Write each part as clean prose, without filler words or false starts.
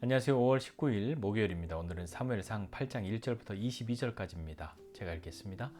안녕하세요. 5월 19일 목요일입니다. 오늘은 사무엘상 8장 1절부터 22절까지입니다. 제가 읽겠습니다.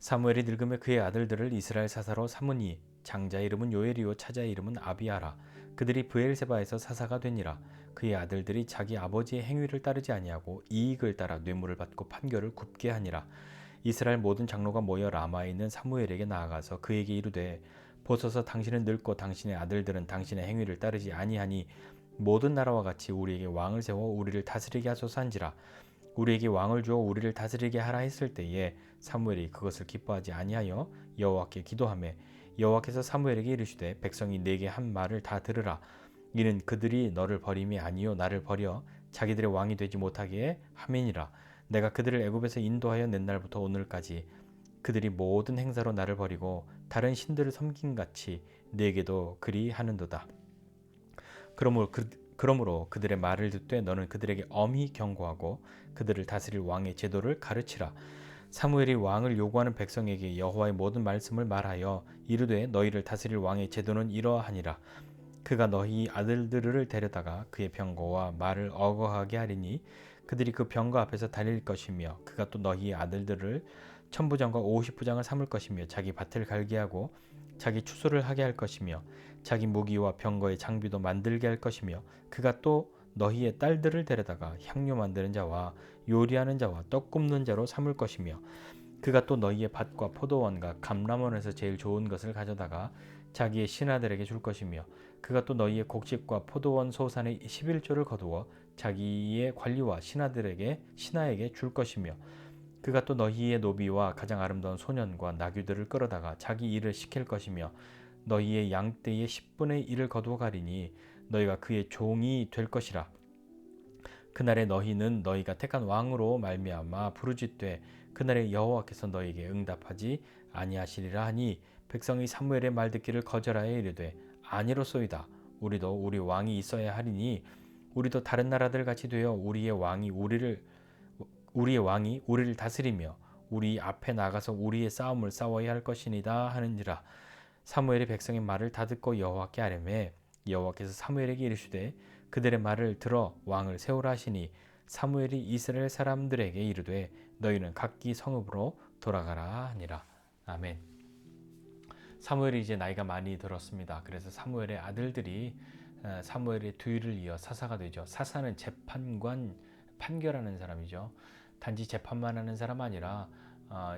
사무엘이 늙음에 그의 아들들을 이스라엘 사사로 삼으니 장자의 이름은 요엘이요 차자의 이름은 아비아라. 그들이 브엘세바에서 사사가 되니라. 그의 아들들이 자기 아버지의 행위를 따르지 아니하고 이익을 따라 뇌물을 받고 판결을 굽게 하니라. 이스라엘 모든 장로가 모여 라마에 있는 사무엘에게 나아가서 그에게 이르되 보소서 당신은 늙고 당신의 아들들은 당신의 행위를 따르지 아니하니 모든 나라와 같이 우리에게 왕을 세워 우리를 다스리게 하소서 한지라. 우리에게 왕을 주어 우리를 다스리게 하라 했을 때에 사무엘이 그것을 기뻐하지 아니하여 여호와께 기도하매 여호와께서 사무엘에게 이르시되 백성이 내게 한 말을 다 들으라. 이는 그들이 너를 버림이 아니요 나를 버려 자기들의 왕이 되지 못하게 함이니라. 내가 그들을 애굽에서 인도하여 낸 날부터 오늘까지 그들이 모든 행사로 나를 버리고 다른 신들을 섬긴 같이 내게도 그리 하는도다. 그러므로 그들의 말을 듣되 너는 그들에게 엄히 경고하고 그들을 다스릴 왕의 제도를 가르치라. 사무엘이 왕을 요구하는 백성에게 여호와의 모든 말씀을 말하여 이르되 너희를 다스릴 왕의 제도는 이러하니라. 그가 너희 아들들을 데려다가 그의 병거와 말을 어거하게 하리니 그들이 그 병거 앞에서 달릴 것이며 그가 또 너희의 아들들을 천부장과 50부장을 삼을 것이며 자기 밭을 갈게 하고 자기 추수를 하게 할 것이며 자기 무기와 병거의 장비도 만들게 할 것이며 그가 또 너희의 딸들을 데려다가 향료 만드는 자와 요리하는 자와 떡 굽는 자로 삼을 것이며 그가 또 너희의 밭과 포도원과 감람원에서 제일 좋은 것을 가져다가 자기의 신하들에게 줄 것이며 그가 또 너희의 곡식과 포도원 소산의 11조를 거두어 자기의 관리와 신하에게 줄 것이며 그가 또 너희의 노비와 가장 아름다운 소년과 나귀들을 끌어다가 자기 일을 시킬 것이며 너희의 양떼의 10분의 1을 거두어 가리니 너희가 그의 종이 될 것이라. 그날에 너희는 너희가 택한 왕으로 말미암아 부르짖되 그날에 여호와께서 너희에게 응답하지 아니하시리라 하니 백성이 사무엘의 말 듣기를 거절하여 이르되 아니로소이다. 우리도 우리 왕이 있어야 하리니 우리도 다른 나라들 같이 되어 우리의 왕이 우리를 다스리며 우리 앞에 나가서 우리의 싸움을 싸워야 할 것이니이다 하는지라. 사무엘이 백성의 말을 다 듣고 여호와께 아뢰매 여호와께서 사무엘에게 이르시되 그들의 말을 들어 왕을 세우라 하시니 사무엘이 이스라엘 사람들에게 이르되 너희는 각기 성읍으로 돌아가라 하니라. 아멘. 사무엘이 이제 나이가 많이 들었습니다. 그래서 사무엘의 아들들이 사무엘의 뒤를 이어 사사가 되죠. 사사는 재판관, 판결하는 사람이죠. 단지 재판만 하는 사람 아니라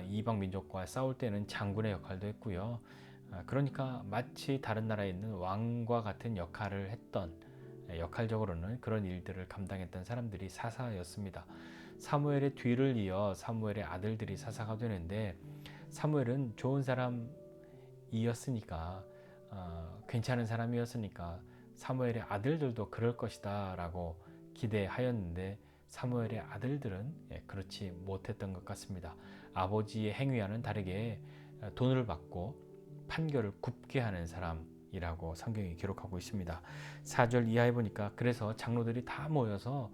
이방 민족과 싸울 때는 장군의 역할도 했고요. 그러니까 마치 다른 나라에 있는 왕과 같은 역할을 했던, 역할적으로는 그런 일들을 감당했던 사람들이 사사였습니다. 사무엘의 뒤를 이어 사무엘의 아들들이 사사가 되는데 사무엘은 좋은 사람이었으니까 괜찮은 사람이었으니까 사무엘의 아들들도 그럴 것이다 라고 기대하였는데 사무엘의 아들들은 그렇지 못했던 것 같습니다. 아버지의 행위와는 다르게 돈을 받고 판결을 굽게 하는 사람이라고 성경이 기록하고 있습니다. 4절 이하에 보니까 그래서 장로들이 다 모여서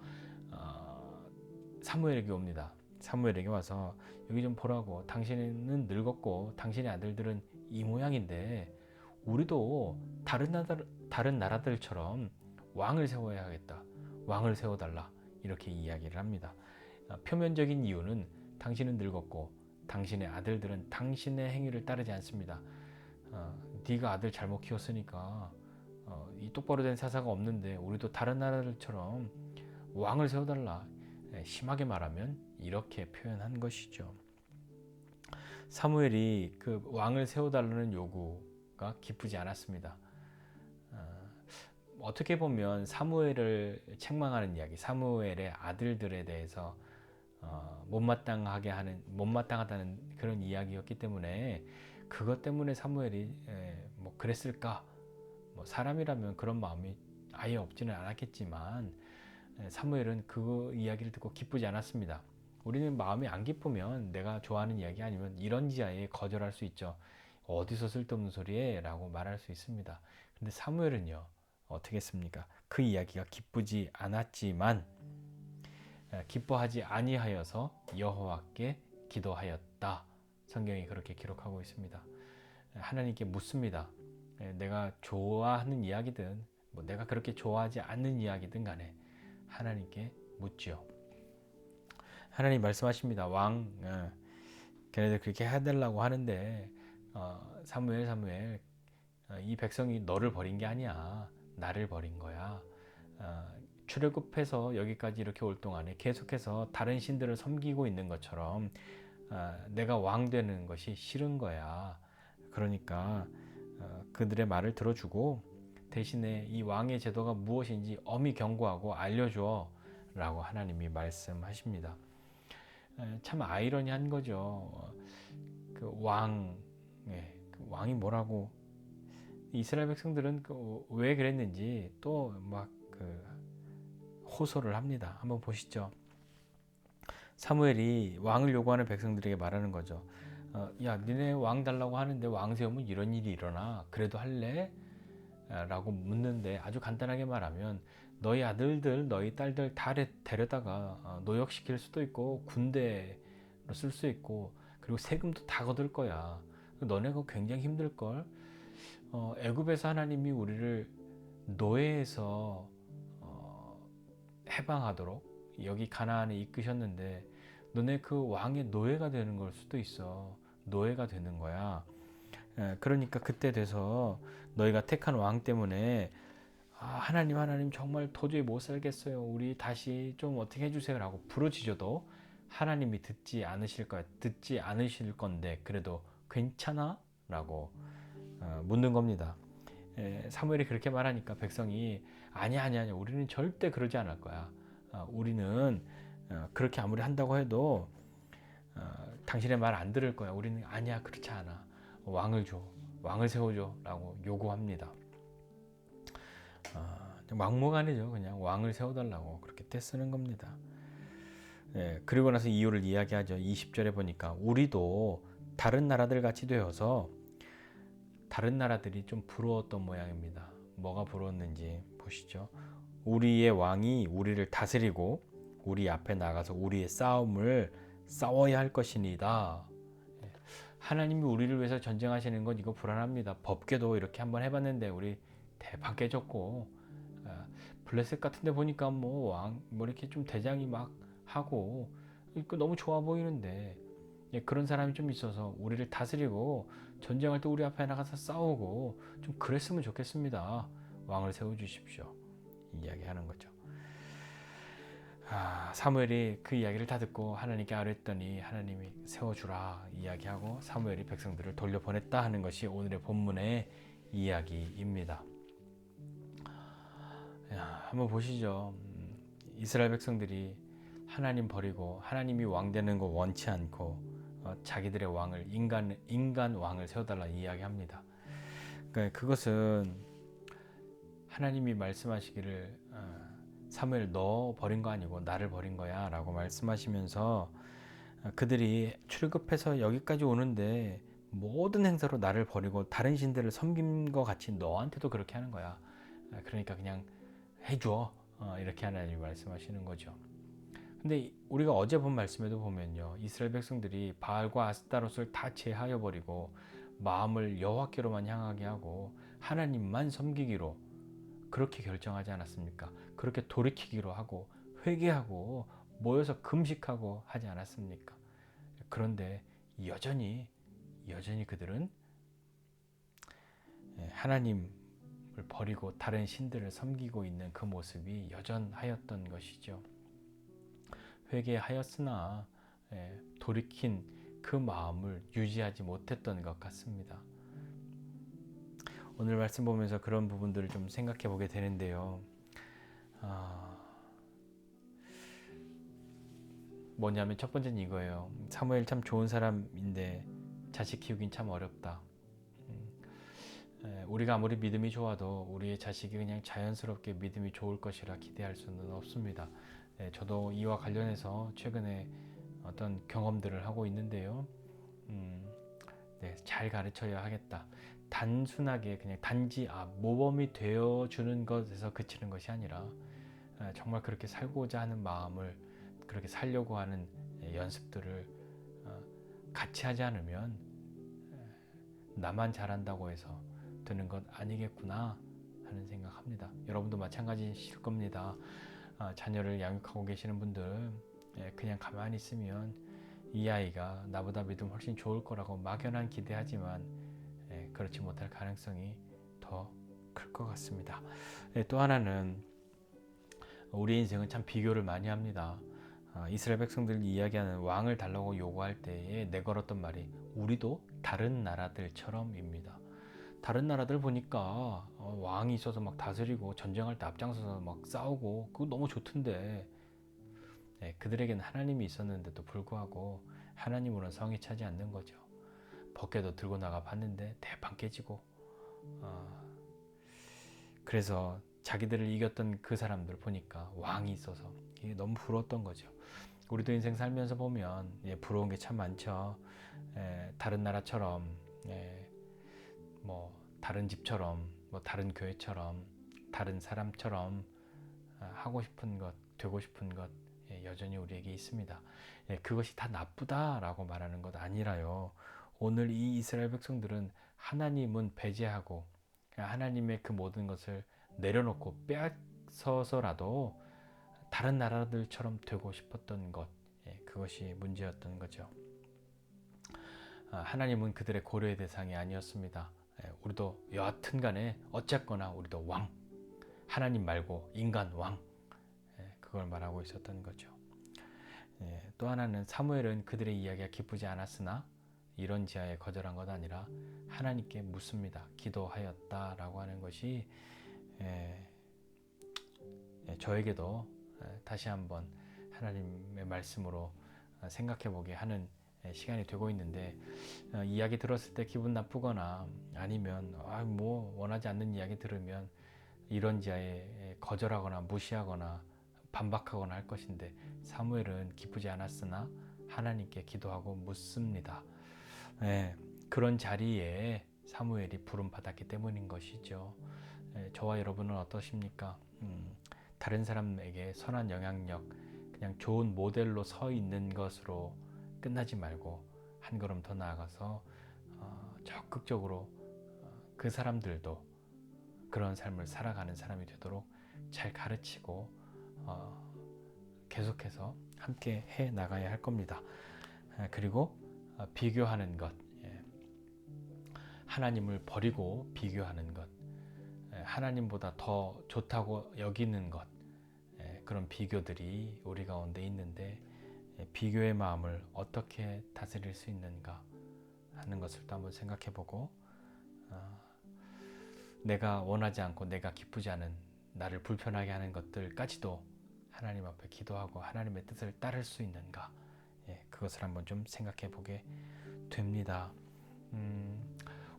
사무엘에게 옵니다. 사무엘에게 와서 여기 좀 보라고, 당신은 늙었고 당신의 아들들은 이 모양인데 우리도 다른 나라들처럼 왕을 세워야 하겠다. 왕을 세워달라. 이렇게 이야기를 합니다. 표면적인 이유는 당신은 늙었고 당신의 아들들은 당신의 행위를 따르지 않습니다. 네가 아들 잘못 키웠으니까 이 똑바로 된 사사가 없는데 우리도 다른 나라들처럼 왕을 세워달라. 심하게 말하면 이렇게 표현한 것이죠. 사무엘이 그 왕을 세워달라는 요구가 기쁘지 않았습니다. 어떻게 보면 사무엘을 책망하는 이야기, 사무엘의 아들들에 대해서 못마땅하다는 그런 이야기였기 때문에 그것 때문에 사무엘이 뭐 그랬을까? 뭐 사람이라면 그런 마음이 아예 없지는 않았겠지만 사무엘은 그 이야기를 듣고 기쁘지 않았습니다. 우리는 마음이 안 기쁘면 내가 좋아하는 이야기 아니면 이런 지하에 거절할 수 있죠. 어디서 쓸데없는 소리에? 라고 말할 수 있습니다. 근데 사무엘은요, 어떻게 했습니까? 그 이야기가 기쁘지 않았지만 기뻐하지 아니하여서 여호와께 기도하였다. 성경이 그렇게 기록하고 있습니다. 하나님께 묻습니다. 내가 좋아하는 이야기든 내가 그렇게 좋아하지 않는 이야기든 간에 하나님께 묻지요. 하나님 말씀하십니다. 걔네들 그렇게 해달라고 하는데 사무엘 이 백성이 너를 버린 게 아니야. 나를 버린 거야. 출애굽해서 여기까지 이렇게 올 동안에 계속해서 다른 신들을 섬기고 있는 것처럼 내가 왕 되는 것이 싫은 거야. 그러니까 그들의 말을 들어주고 대신에 이 왕의 제도가 무엇인지 엄히 경고하고 알려줘 라고 하나님이 말씀하십니다. 참 아이러니한 거죠. 그 왕이 뭐라고 이스라엘 백성들은 왜 그랬는지 또 막 호소를 합니다. 한번 보시죠. 사무엘이 왕을 요구하는 백성들에게 말하는 거죠. 야, 니네 왕 달라고 하는데 왕 세우면 이런 일이 일어나. 그래도 할래? 라고 묻는데 아주 간단하게 말하면 너희 아들들, 너희 딸들 다 데려다가 노역시킬 수도 있고 군대로 쓸 수 있고 그리고 세금도 다 거둘 거야. 너네 그거 굉장히 힘들걸. 애굽에서 하나님이 우리를 노예에서 해방하도록 여기 가나안에 이끄셨는데 너네 그 왕의 노예가 되는 걸 수도 있어. 노예가 되는 거야. 그러니까 그때 돼서 너희가 택한 왕 때문에 하나님 정말 도저히 못 살겠어요. 우리 다시 좀 어떻게 해주세요 라고 부르짖어도 하나님이 듣지 않으실 거야. 듣지 않으실 건데 그래도 괜찮아? 라고 묻는 겁니다. 사무엘이 그렇게 말하니까 백성이 아니야 우리는 절대 그러지 않을 거야. 우리는 그렇게 아무리 한다고 해도 당신의 말 안 들을 거야. 우리는 아니야 그렇지 않아. 왕을 세워줘 라고 요구합니다. 막무가내죠. 그냥 왕을 세워달라고 그렇게 떼쓰는 겁니다. 그리고 나서 이유를 이야기하죠. 20절에 보니까 우리도 다른 나라들 같이 되어서 다른 나라들이 좀 부러웠던 모양입니다. 뭐가 부러웠는지 보시죠. 우리의 왕이 우리를 다스리고 우리 앞에 나가서 우리의 싸움을 싸워야 할 것이니다. 하나님이 우리를 위해서 전쟁하시는 건 이거 불안합니다. 법궤도 이렇게 한번 해봤는데 우리 대박 깨졌고 블레셋 같은데 보니까 뭐 이렇게 좀 대장이 막 하고 너무 좋아 보이는데 그런 사람이 좀 있어서 우리를 다스리고 전쟁할 때 우리 앞에 나가서 싸우고 좀 그랬으면 좋겠습니다. 왕을 세워주십시오. 이야기하는 거죠. 사무엘이 그 이야기를 다 듣고 하나님께 아뢰었더니 하나님이 세워주라 이야기하고 사무엘이 백성들을 돌려보냈다 하는 것이 오늘의 본문의 이야기입니다. 한번 보시죠. 이스라엘 백성들이 하나님 버리고 하나님이 왕 되는 거 원치 않고 자기들의 왕을 인간 왕을 세워달라 이야기합니다. 그것은 하나님이 말씀하시기를 사무엘 너 버린 거 아니고 나를 버린 거야 라고 말씀하시면서 그들이 출애굽해서 여기까지 오는데 모든 행사로 나를 버리고 다른 신들을 섬긴 것 같이 너한테도 그렇게 하는 거야. 그러니까 그냥 해줘. 이렇게 하나님이 말씀하시는 거죠. 근데 우리가 어제 본 말씀에도 보면요. 이스라엘 백성들이 바알과 아스타롯을 다 제하여 버리고 마음을 여호와께로만 향하게 하고 하나님만 섬기기로 그렇게 결정하지 않았습니까? 그렇게 돌이키기로 하고 회개하고 모여서 금식하고 하지 않았습니까? 그런데 여전히 그들은 하나님을 버리고 다른 신들을 섬기고 있는 그 모습이 여전하였던 것이죠. 회개하였으나 돌이킨 그 마음을 유지하지 못했던 것 같습니다. 오늘 말씀 보면서 그런 부분들을 좀 생각해 보게 되는데요. 뭐냐면 첫 번째는 이거예요. 사무엘 참 좋은 사람인데 자식 키우긴 참 어렵다. 우리가 아무리 믿음이 좋아도 우리의 자식이 그냥 자연스럽게 믿음이 좋을 것이라 기대할 수는 없습니다. 저도 이와 관련해서 최근에 어떤 경험들을 하고 있는데요. 잘 가르쳐야 하겠다. 단순하게 그냥 단지 모범이 되어주는 것에서 그치는 것이 아니라 정말 그렇게 살고자 하는 마음을 그렇게 살려고 하는 연습들을 같이 하지 않으면 나만 잘한다고 해서 되는 것 아니겠구나 하는 생각합니다. 여러분도 마찬가지실 겁니다. 자녀를 양육하고 계시는 분들 그냥 가만히 있으면 이 아이가 나보다 믿음 훨씬 좋을 거라고 막연한 기대하지만 그렇지 못할 가능성이 더 클 것 같습니다. 또 하나는 우리 인생은 참 비교를 많이 합니다. 이스라엘 백성들이 이야기하는 왕을 달라고 요구할 때에 내걸었던 말이 우리도 다른 나라들처럼입니다. 다른 나라들 보니까 왕이 있어서 막 다스리고 전쟁할 때 앞장서서 막 싸우고 그거 너무 좋던데 그들에게는 하나님이 있었는데도 불구하고 하나님으로는 성이 차지 않는 거죠. 법궤도 들고 나가 봤는데 대판 깨지고 그래서 자기들을 이겼던 그 사람들 보니까 왕이 있어서 이게 너무 부러웠던 거죠. 우리도 인생 살면서 보면 부러운 게 참 많죠. 다른 나라처럼 뭐 다른 집처럼 뭐 다른 교회처럼 다른 사람처럼 하고 싶은 것 되고 싶은 것 여전히 우리에게 있습니다. 그것이 다 나쁘다라고 말하는 것 아니라요. 오늘 이 이스라엘 백성들은 하나님은 배제하고 하나님의 그 모든 것을 내려놓고 빼앗어서라도 다른 나라들처럼 되고 싶었던 것 그것이 문제였던 거죠. 하나님은 그들의 고려의 대상이 아니었습니다. 우리도 여하튼 간에 어쨌거나 우리도 왕, 하나님 말고 인간 왕, 그걸 말하고 있었던 거죠. 또 하나는 사무엘은 그들의 이야기가 기쁘지 않았으나 이런 지하에 거절한 것 아니라 하나님께 묻습니다. 기도하였다라고 하는 것이 저에게도 다시 한번 하나님의 말씀으로 생각해 보게 하는 시간이 되고 있는데 이야기 들었을 때 기분 나쁘거나 아니면 뭐 원하지 않는 이야기 들으면 이런 지하에 거절하거나 무시하거나 반박하거나 할 것인데 사무엘은 기쁘지 않았으나 하나님께 기도하고 묻습니다. 그런 자리에 사무엘이 부름 받았기 때문인 것이죠. 저와 여러분은 어떠십니까? 다른 사람에게 선한 영향력, 그냥 좋은 모델로 서 있는 것으로 끝나지 말고 한 걸음 더 나아가서 적극적으로 그 사람들도 그런 삶을 살아가는 사람이 되도록 잘 가르치고 계속해서 함께 해 나가야 할 겁니다. 그리고 비교하는 것, 하나님을 버리고 비교하는 것, 하나님보다 더 좋다고 여기는 것, 그런 비교들이 우리 가운데 있는데 비교의 마음을 어떻게 다스릴 수 있는가 하는 것을 또 한번 생각해 보고 내가 원하지 않고 내가 기쁘지 않은 나를 불편하게 하는 것들까지도 하나님 앞에 기도하고 하나님의 뜻을 따를 수 있는가 그것을 한번 좀 생각해 보게 됩니다.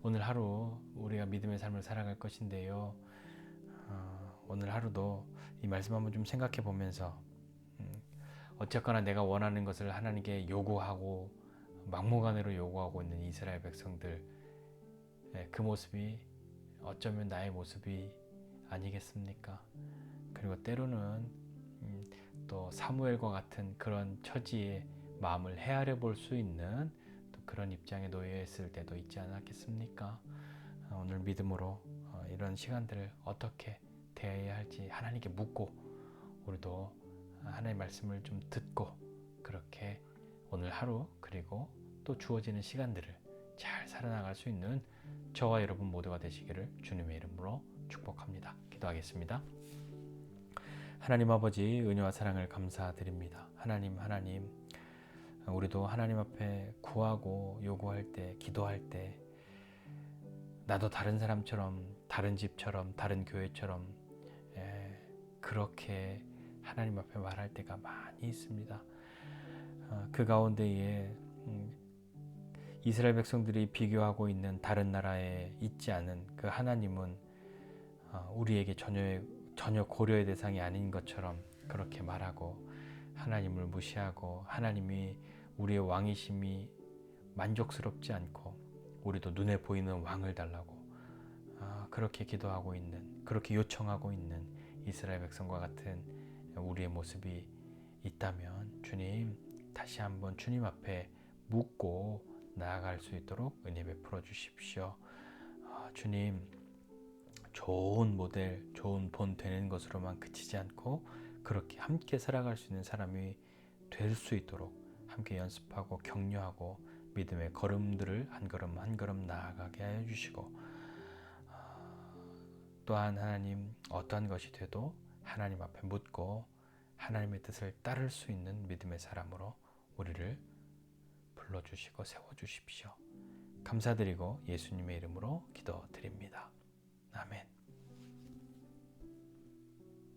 오늘 하루 우리가 믿음의 삶을 살아갈 것인데요. 오늘 하루도 이 말씀 한번 좀 생각해 보면서 어쨌거나 내가 원하는 것을 하나님께 요구하고 막무가내로 요구하고 있는 이스라엘 백성들 그 모습이 어쩌면 나의 모습이 아니겠습니까? 그리고 때로는 또 사무엘과 같은 그런 처지의 마음을 헤아려 볼 수 있는 또 그런 입장에 놓여 있을 때도 있지 않았겠습니까? 오늘 믿음으로 이런 시간들을 어떻게 대해야 할지 하나님께 묻고 우리도 하나님의 말씀을 좀 듣고 그렇게 오늘 하루 그리고 또 주어지는 시간들을 잘 살아나갈 수 있는 저와 여러분 모두가 되시기를 주님의 이름으로 축복합니다. 기도하겠습니다. 하나님 아버지 은혜와 사랑을 감사드립니다. 하나님 우리도 하나님 앞에 구하고 요구할 때 기도할 때 나도 다른 사람처럼 다른 집처럼 다른 교회처럼 그렇게 하나님 앞에 말할 때가 많이 있습니다. 그 가운데에 이스라엘 백성들이 비교하고 있는 다른 나라에 있지 않은 그 하나님은 우리에게 전혀 고려의 대상이 아닌 것처럼 그렇게 말하고 하나님을 무시하고 하나님이 우리의 왕이심이 만족스럽지 않고 우리도 눈에 보이는 왕을 달라고 그렇게 기도하고 있는 그렇게 요청하고 있는 이스라엘 백성과 같은 우리의 모습이 있다면 주님 다시 한번 주님 앞에 묻고 나아갈 수 있도록 은혜 베풀어 주십시오. 주님 좋은 모델, 좋은 본 되는 것으로만 그치지 않고 그렇게 함께 살아갈 수 있는 사람이 될 수 있도록 함께 연습하고 격려하고 믿음의 걸음들을 한 걸음 한 걸음 나아가게 하여 주시고, 또한 하나님, 어떠한 것이 돼도 하나님 앞에 묻고 하나님의 뜻을 따를 수 있는 믿음의 사람으로 우리를 불러주시고 세워주십시오. 감사드리고 예수님의 이름으로 기도드립니다. 아멘.